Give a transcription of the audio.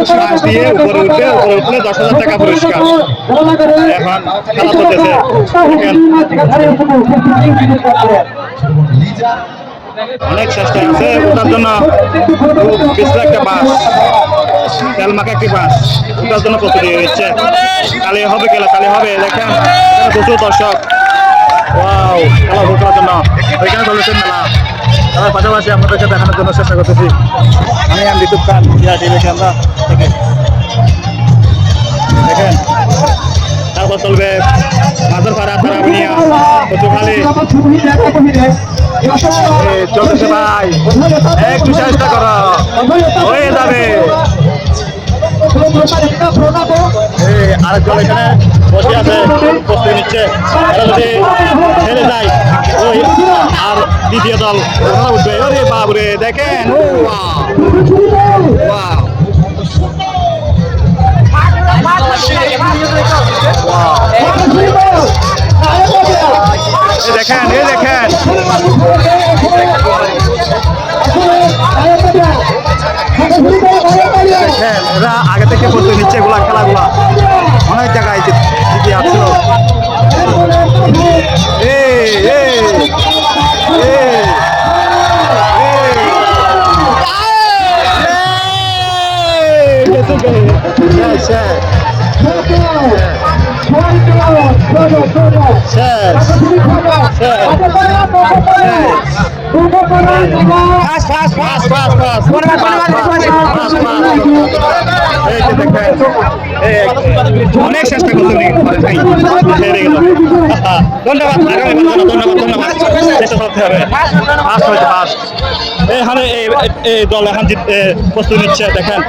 শ্বাস দিয়ে উপরে উঠলে 10,000 টাকা পুরস্কার। এখন খেলা চলতেছে। অনেক চেষ্টা আছে ওটার জন্য, পিছলে একটা বাস, তেল মাখা একটি বাস ওটার জন্য প্রস্তুতি নিচ্ছে। কালি হবে খেলা, কালি হবে। দেখেন প্রচুর দর্শক, ওয়াও খেলা উপভোগ করার জন্য ওইখানে চলেছে মেলা। তার পাশাপাশি আপনাদেরকে দেখানোর জন্য চেষ্টা করতেছি। আমি ইউটিউব খান টিভি আমরা দেখেন। তারপর চলবে মাঝরপাড়া তারাবিনিয়া কচুখালী চলতেছে ভাই, একটু চেষ্টা করো হয়ে যাবে। আরেকজন এখানে বসে আছে প্রস্তুতি নিচ্ছে, এরা যদি ছেড়ে যায় ওই আর দ্বিতীয় দল উঠবে। ওরে বাবরে দেখেন, দেখেন এই দেখেন দেখেন এরা আগে থেকে প্রস্তুতি নিচ্ছে। এগুলা খেলাগুলা অনেক জায়গায় জিতে আসছিল। অনেক চেষ্টা করতে ধন্যবাদ, ধন্যবাদ এখানে এই দল এখন প্রস্তুতি নিচ্ছে দেখেন।